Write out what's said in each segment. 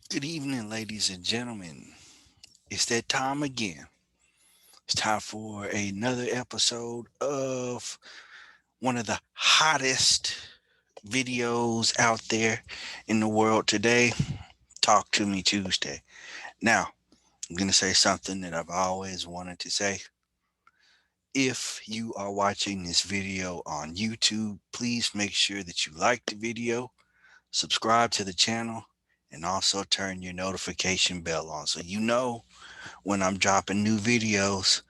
Good evening, ladies and gentlemen. It's that time again. It's time for another episode of one of the hottest videos out there in the world today. Talk to Me Tuesday. Now, I'm going to say something that I've always wanted to say. If you are watching this video on YouTube, please make sure that you like the video, subscribe to the channel, and also turn your notification bell on so you know when I'm dropping new videos.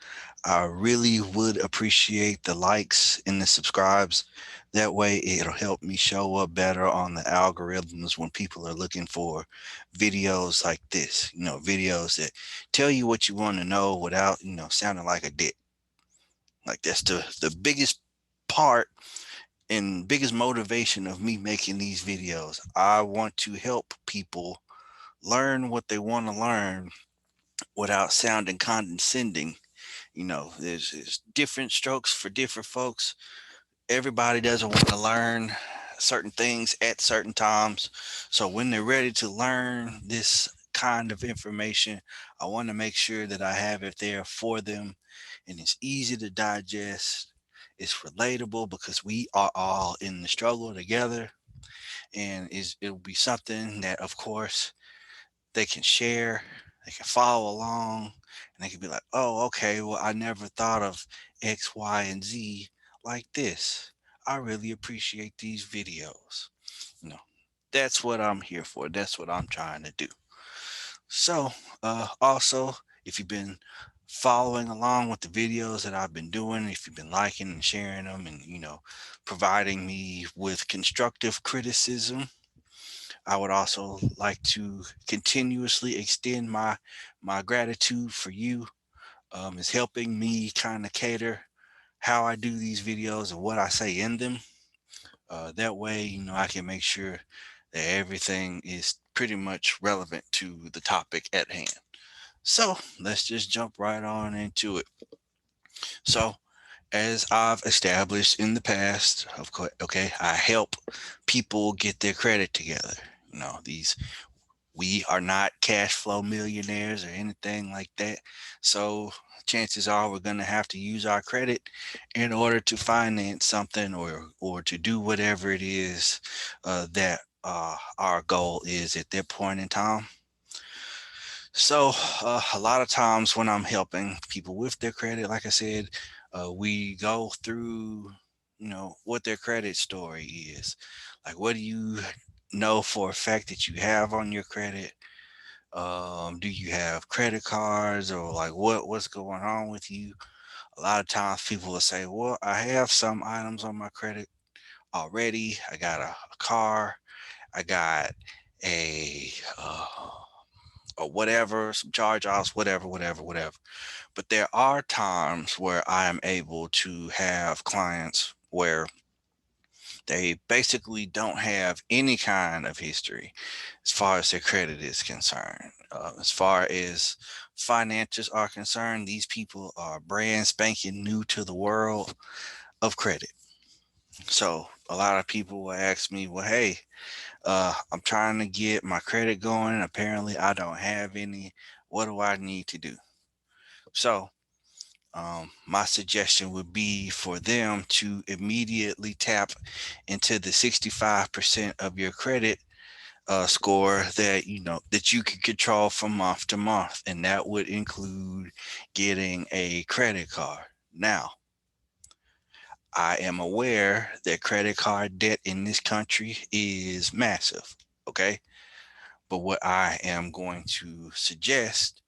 I really would appreciate the likes and the subscribes. That way, it'll help me show up better on the algorithms when people are looking for videos like this. Videos that tell you what you want to know without, sounding like a dick. Like that's the biggest part and biggest motivation of me making these videos. I want to help people learn what they want to learn without sounding condescending. There's different strokes for different folks. Everybody doesn't want to learn certain things at certain times. So when they're ready to learn this kind of information, I want to make sure that I have it there for them and it's easy to digest. It's relatable because we are all in the struggle together, and it'll be something that, of course, they can share, they can follow along, and they can be like, oh, okay, well, I never thought of X, Y, and Z like this. I really appreciate these videos. You know, that's what I'm here for. That's what I'm trying to do. So, also, if you've been following along with the videos that I've been doing, if you've been liking and sharing them and, providing me with constructive criticism, I would also like to continuously extend my gratitude for you. Is helping me kind of cater how I do these videos and what I say in them. That way, I can make sure that everything is pretty much relevant to the topic at hand. So let's just jump right on into it. So, as I've established in the past, of course, okay, I help people get their credit together. These We are not cash flow millionaires or anything like that. So chances are we're going to have to use our credit in order to finance something or to do whatever it is that our goal is at that point in time. So a lot of times when I'm helping people with their credit, like I said, we go through, what their credit story is. Like, what do you know for a fact that you have on your credit? Do you have credit cards or like what's going on with you? A lot of times people will say, well, I have some items on my credit already. I got a car, I got a or whatever, some charge offs, whatever. But there are times where I am able to have clients where they basically don't have any kind of history as far as their credit is concerned. As far as finances are concerned, these people are brand spanking new to the world of credit. So a lot of people will ask me, well, hey, I'm trying to get my credit going. And apparently, I don't have any. What do I need to do? So, my suggestion would be for them to immediately tap into the 65% of your credit score that you can control from month to month, and that would include getting a credit card. Now, I am aware that credit card debt in this country is massive. Okay, but what I am going to suggest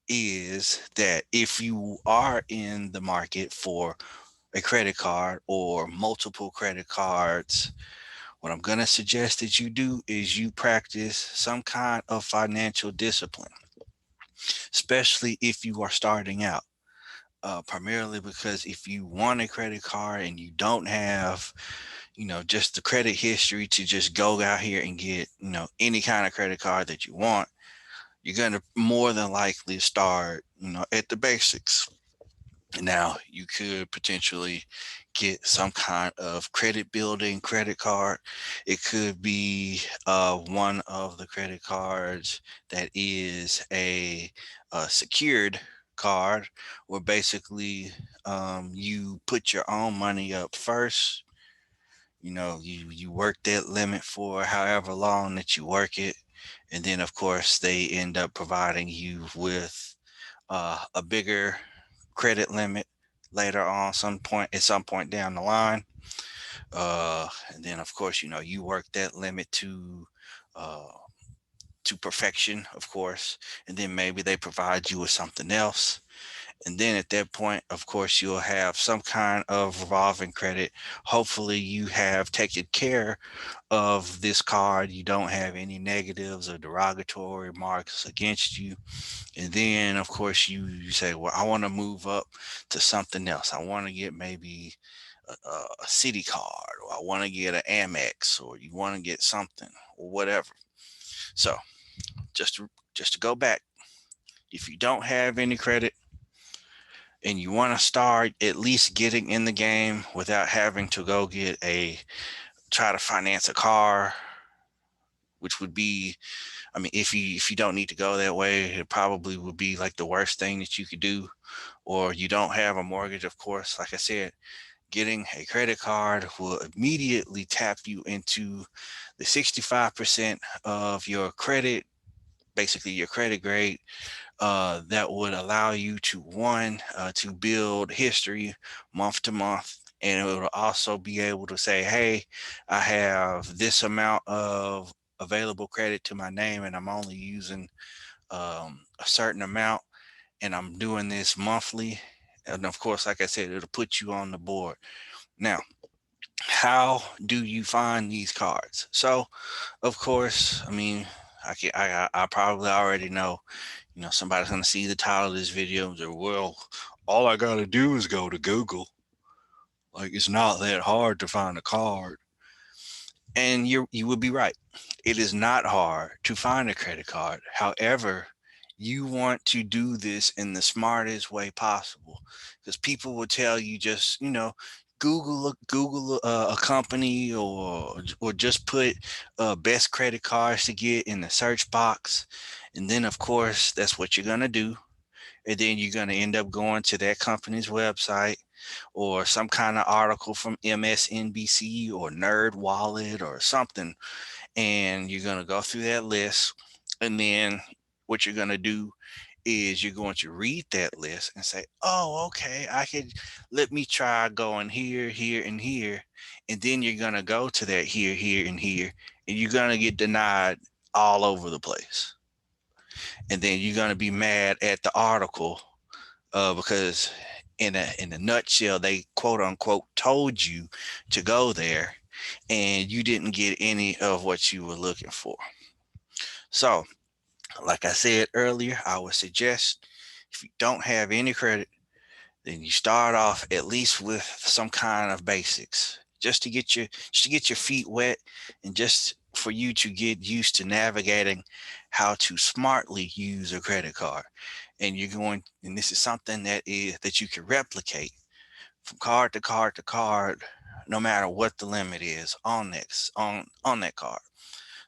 is that if you are in the market for a credit card or multiple credit cards, what I'm going to suggest that you do is you practice some kind of financial discipline, especially if you are starting out. Primarily because if you want a credit card and you don't have, just the credit history to just go out here and get, any kind of credit card that you want, you're going to more than likely start, at the basics. Now, you could potentially get some kind of credit building credit card. It could be one of the credit cards that is a secured card, where basically you put your own money up first. You work that limit for however long that you work it, and then of course they end up providing you with a bigger credit limit later on, some point down the line. And then of course you work that limit uh, to perfection, of course, and then maybe they provide you with something else. And then at that point, of course, you'll have some kind of revolving credit. Hopefully, you have taken care of this card. You don't have any negatives or derogatory marks against you. And then, of course, you say, well, I want to move up to something else. I want to get maybe a city card, or I want to get an Amex, or you want to get something, or whatever. So just to go back, if you don't have any credit and you want to start at least getting in the game without having to go try to finance a car, which would be, I mean, if you don't need to go that way, it probably would be like the worst thing that you could do. Or you don't have a mortgage, of course, like I said, getting a credit card will immediately tap you into the 65% of your credit, basically your credit grade, that would allow you to to build history month to month. And it will also be able to say, hey, I have this amount of available credit to my name, and I'm only using a certain amount, and I'm doing this monthly. And of course, like I said, it'll put you on the board. Now, how do you find these cards? So, of course, I mean, I probably already know. Somebody's gonna see the title of this video and say, "Well, all I gotta do is go to Google. Like, it's not that hard to find a card." And you would be right. It is not hard to find a credit card. However, you want to do this in the smartest way possible, because people will tell you, just Google a company, or just put best credit cards to get in the search box, and then of course that's what you're gonna do. And then you're going to end up going to that company's website, or some kind of article from MSNBC or Nerd Wallet or something, and you're going to go through that list. And then what you're going to do is you're going to read that list and say, oh, okay, let me try going here, here, and here. And then you're going to go to that here, here, and here, and you're going to get denied all over the place. And then you're going to be mad at the article, because in a nutshell, they quote unquote told you to go there, and you didn't get any of what you were looking for. So, like I said earlier, I would suggest, if you don't have any credit, then you start off at least with some kind of basics, just to get your feet wet, and just for you to get used to navigating how to smartly use a credit card. And this is something that you can replicate from card to card to card, no matter what the limit is on that card.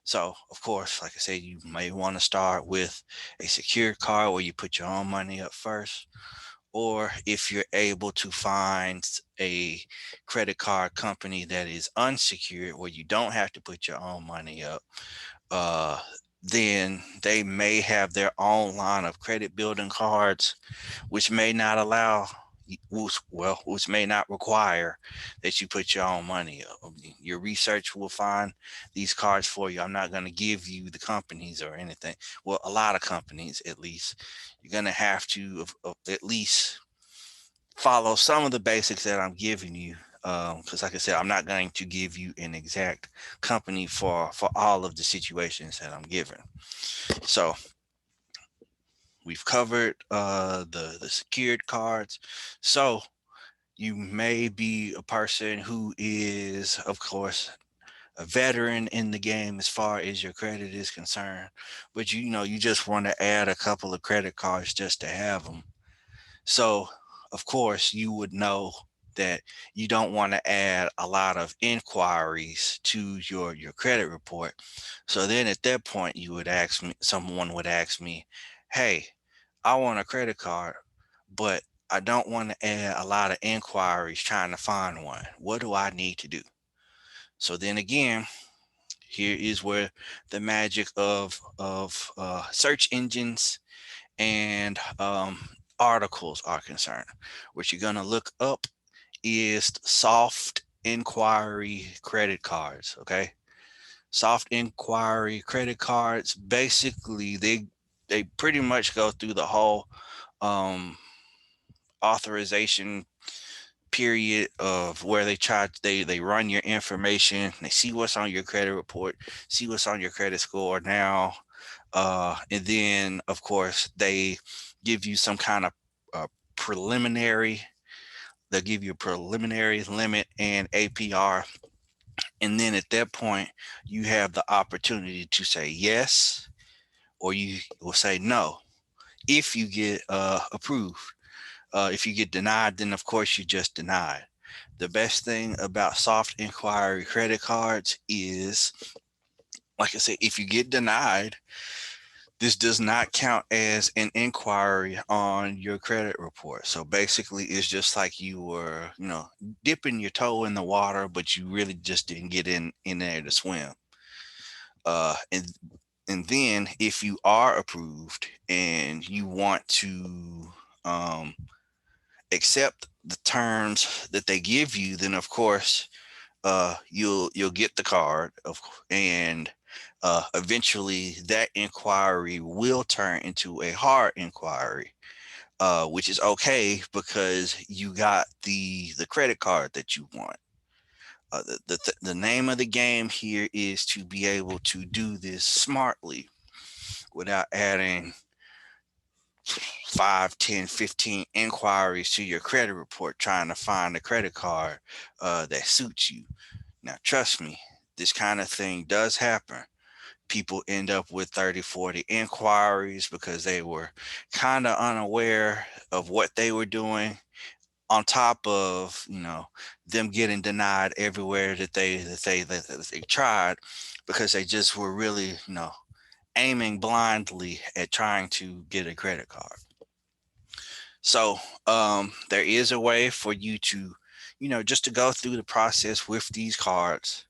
So, of course, like I said, you may want to start with a secured card where you put your own money up first. Or if you're able to find a credit card company that is unsecured, where you don't have to put your own money up, uh, then they may have their own line of credit building cards, which may not allow, which may not require that you put your own money up. Your research will find these cards for you. I'm not going to give you the companies or anything. Well, a lot of companies, at least. You're going to have to at least follow some of the basics that I'm giving you. Because, like I said, I'm not going to give you an exact company for all of the situations that I'm giving. So we've covered the secured cards. So you may be a person who is, of course, a veteran in the game as far as your credit is concerned, but you just want to add a couple of credit cards just to have them. So, of course, you would know that you don't want to add a lot of inquiries to your credit report. So then at that point, someone would ask me, "Hey, I want a credit card, but I don't want to add a lot of inquiries trying to find one. What do I need to do?" So then again, here is where the magic of search engines and articles are concerned. What you're gonna look up is soft inquiry credit cards. Okay, soft inquiry credit cards. Basically, they pretty much go through the whole um, authorization period of where they run your information, they see what's on your credit report, see what's on your credit score now, and then of course they give you some kind of uh, preliminary they'll give you a preliminary limit and APR, and then at that point you have the opportunity to say yes, or you will say no if you get approved. If you get denied, then of course you just denied. The best thing about soft inquiry credit cards is, like I said, if you get denied, this does not count as an inquiry on your credit report. So basically, it's just like you were, dipping your toe in the water, but you really just didn't get in there to swim. Uh, and and then if you are approved and you want to um, accept the terms that they give you, then of course you'll get the card and eventually that inquiry will turn into a hard inquiry, which is okay because you got the credit card that you want. The name of the game here is to be able to do this smartly without adding 5, 10, 15 inquiries to your credit report trying to find a credit card that suits you. Now, trust me, this kind of thing does happen. People end up with 30, 40 inquiries because they were kind of unaware of what they were doing, on top of, them getting denied everywhere that they tried because they just were really, aiming blindly at trying to get a credit card. So there is a way for you to, just to go through the process with these cards.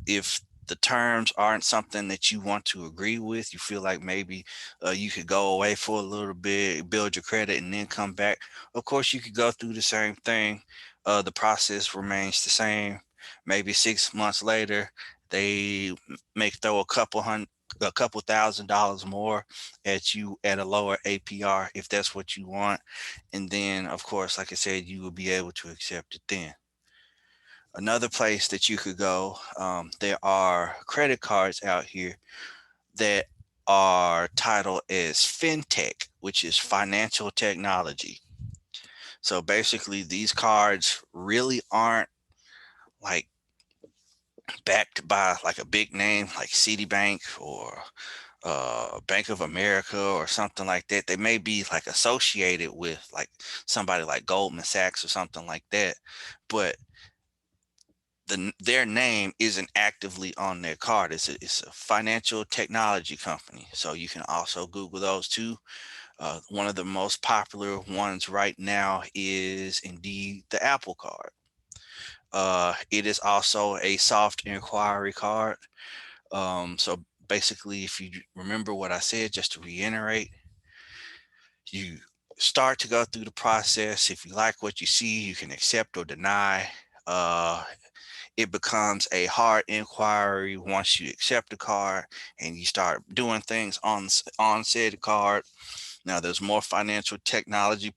If the terms aren't something that you want to agree with, you feel like maybe you could go away for a little bit, build your credit, and then come back. Of course, you could go through the same thing. The process remains the same. Maybe 6 months later, they may throw a couple $1,000s more at you at a lower APR if that's what you want. And then, of course, like I said, you will be able to accept it then. Another place that you could go, there are credit cards out here that are titled as fintech, which is financial technology. So basically, these cards really aren't like backed by like a big name like Citibank or Bank of America or something like that. They may be like associated with like somebody like Goldman Sachs or something like that, but their name isn't actively on their card. It's a financial technology company. So you can also Google those too. One of the most popular ones right now is indeed the Apple Card. It is also a soft inquiry card. So basically, if you remember what I said, just to reiterate, you start to go through the process. If you like what you see, you can accept or deny. Uh, it becomes a hard inquiry once you accept the card and you start doing things on said card. Now, there's more financial technology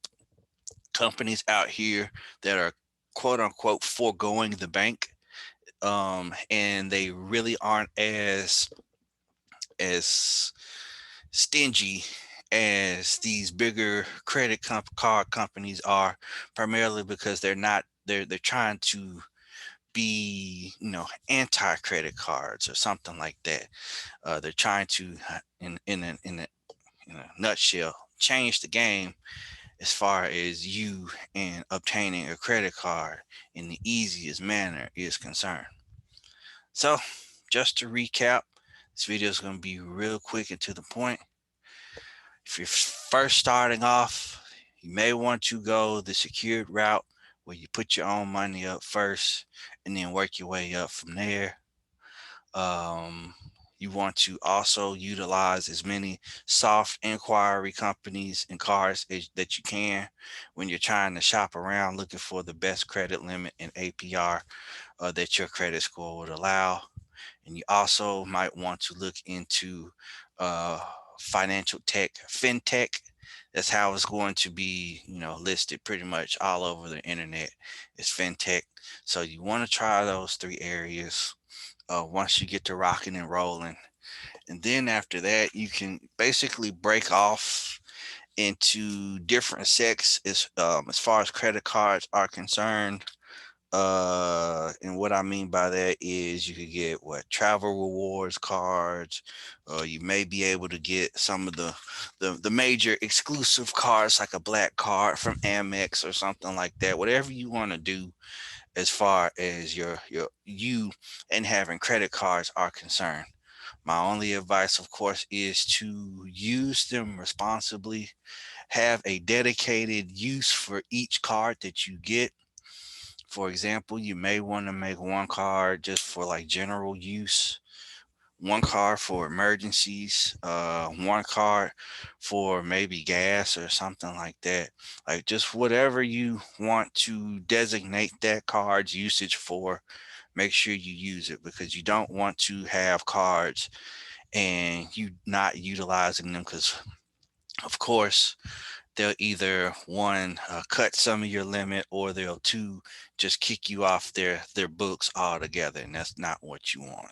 companies out here that are quote unquote foregoing the bank, and they really aren't as stingy as these bigger card companies are, primarily because they're trying to be, anti credit cards or something like that. They're trying to, in a nutshell, change the game as far as you and obtaining a credit card in the easiest manner is concerned. So, just to recap, this video is going to be real quick and to the point. If you're first starting off, you may want to go the secured route where you put your own money up first and then work your way up from there. Um, you want to also utilize as many soft inquiry companies and cards that you can when you're trying to shop around looking for the best credit limit and APR that your credit score would allow. And you also might want to look into uh, financial tech, fintech. That's how it's going to be, listed pretty much all over the internet. It's fintech. So you want to try those three areas once you get to rocking and rolling. And then after that, you can basically break off into different sects as far as credit cards are concerned. And what I mean by that is you could get what travel rewards cards. You may be able to get some of the major exclusive cards like a black card from Amex or something like that. Whatever you want to do as far as you and having credit cards are concerned. My only advice, of course, is to use them responsibly. Have a dedicated use for each card that you get. For example, you may want to make one card just for like general use, one card for emergencies, one card for maybe gas or something like that. Like just whatever you want to designate that card's usage for, make sure you use it because you don't want to have cards and you not utilizing them because of course they'll either one cut some of your limit or they'll two just kick you off their books altogether, and that's not what you want.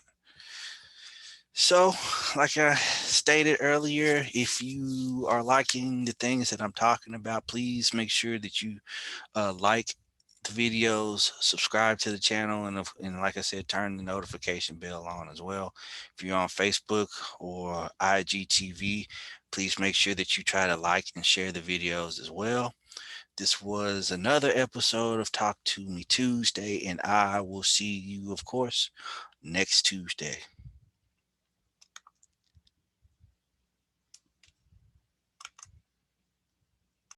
So, like I stated earlier, if you are liking the things that I'm talking about, please make sure that you like the videos, subscribe to the channel, and like I said, turn the notification bell on as well. If you're on Facebook or IGTV, please make sure that you try to like and share the videos as well. This was another episode of Talk to Me Tuesday, and I will see you, of course, next Tuesday.